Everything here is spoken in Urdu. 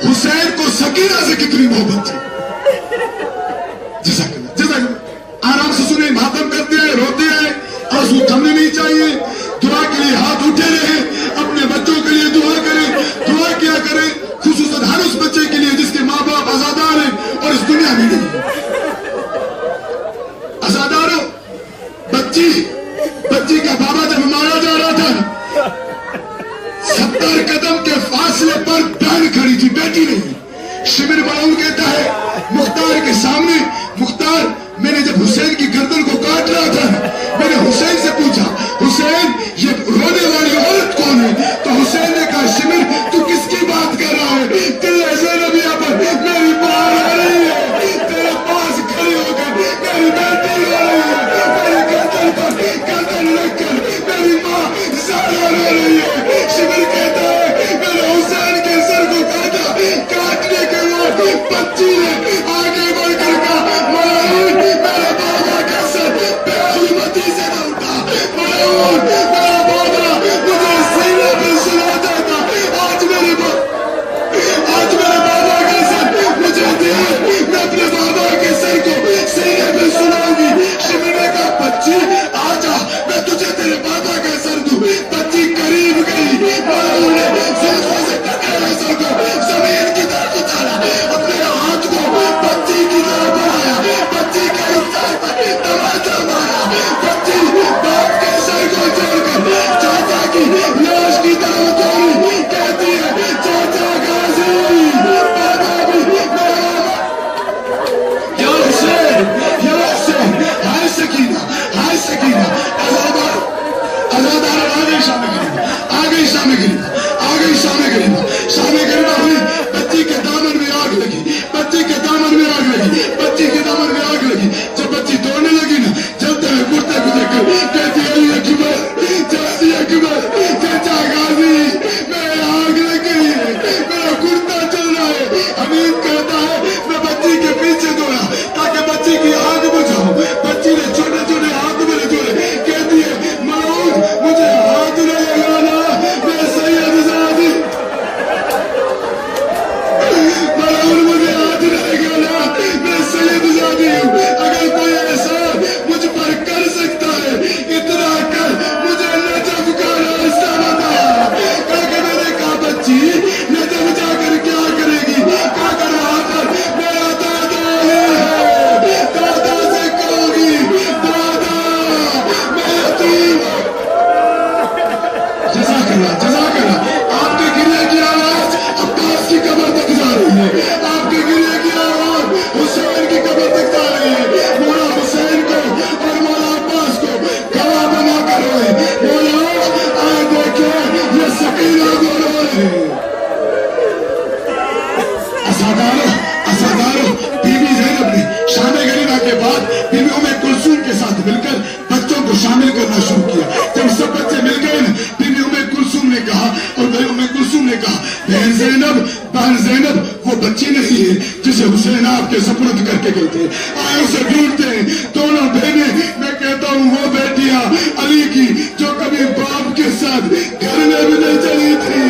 حسین کو سکینہ سے کتنی محبت تھی. جزاک اللہ جزاک اللہ. آرام سے سنیں, ماتم کرتے ہیں, روتے ہیں, آنسو تھمنے نہیں چاہیے. دعا کے لیے ہاتھ اٹھے رہیں, اپنے بچوں کے لیے دعا کریں, دعا کیا کریں, خصوصاً ہر اس بچے کے لیے جس کے ماں باپ آزادار ہیں اور اس دنیا میں نہیں. آزادار ہو. بچی کا بابا جب مارا جا رہا تھا 70 قدم کے فاصلے پر بہن کھڑی تھی, بیٹی نہیں. شمر بڑاؤں کہتا ہے مختار کے سامنے, مختار میں نے جب حسین کی گردن کو کاٹ رہا تھا میں نے حسین سے پوچھا, حسین یہ رونے والی عورت کون ہے؟ تو حسین نے کہا شمر تو کس کی بات کر رہا ہے؟ تیرے زینبیہ پر میری ماں رو رہی ہے, تیرے پاس کھڑی ہو کر میری بیٹی رو رہی ہے, میری گردن پر گردن رکھ کر میری ماں زارا رو رہی ہے. شمر کہتا ہے میں نے حسین کے سر کو کاٹا, کاٹنے کے بعد بچی نے آگے بڑھ کر کہا ملعون میرے بابا کا سر بے حرمتی سے نہ اٹھا, ملعون میرا بابا مجھے سینے پہ سلاتا تھا, آج میرے بابا کا سر مجھے دے, میں اپنے بابا کے سر کو سینے پہ سلاؤں گی. شمر نے کہا بچی آجا میں تجھے تیرے بابا کا سر دوں. بچی قریب گئی, ملعون نے زلفوں سے ٹکرے سر کو زمین کی طرف اتارا, اپنے ہاتھ کو بچی کی طرف بڑھایا, بچی کے حصہ پر تماچا مارا. بچی باپ کے سر کو چھوڑ کر چاچا کی لاش کی طرف دوڑی, کہتی ہے چاچا غازی بابا بھی میرا یا حسین یا حسین. ہائے سکینہ ہائے سکینہ. آزادار آگئی شام غریبہ, آگئی شام غریبہ, آگئی شام غریبہ. شام غریبہ ہوئی, بچی کے دامن میں آگ لگی, بچی کے دامن میں آگ لگی, بچی کے دامن میں آگ لگی. جب بچی دوڑنے لگی نا جلتے ہوئے کرتے کو دیکھ کر کہتی علی اکبر چاچی اکبر چاچا غازی میرے آگ لگ گئی ہے, میرا کرتا چل رہا ہے. حمید کہتا ہے میں بچی کے پیچھے دوڑا تاکہ بچی کی آگ بجھاؤں. بچی نے چھوٹے چھوٹے ہاتھ میرے جوڑے, کہتی ہے ملعون مجھے ہاتھ نہ لگانا, میں سید زادی, ملعون مجھے ہاتھ نہ لگانا, میں سید زادی ہوں. اگر کوئی احسان مجھ پر کر سکتا ہے اتنا کر, مجھے نجف کا راستہ بتا. کہا میں نے کہا بچی نجف جا کر کیا کرے گی؟ کہا کر وہاں پر میرا دادا ہے, دادا سے کہو گی دادا میں یتیم. جزاک اللہ جزاک اللہ. آپ کے گریے کی آواز عباس کی قبر تک جا رہی ہے, آپ کے گریے کی آواز حسین کی قبر تک جا رہی ہے. مولا حسین کو اور مولا عباس کو گواہ بنا کر روئے, مولا آئے دیکھیں یہ سکینہ کو روئے. اسادارو بیوی زینب نے شام غریبہ کے بعد بیوی ام کلثوم کے ساتھ مل کر بچوں کو شامل کرنا شروع کیا. جب سب بچے مل گئے نا بیوی ام کلثوم نے کہا, اور ام کلثوم نے کہا بہن زینب وہ بچی نہیں ہے جسے حسین آپ کے سپرد کر کے گئے تھے, آئے اسے ڈھونڈتے ہیں. دونوں بہنیں, میں کہتا ہوں وہ بیٹیاں علی کی جو کبھی باپ کے ساتھ گھر میں بھی نہیں چلی تھی,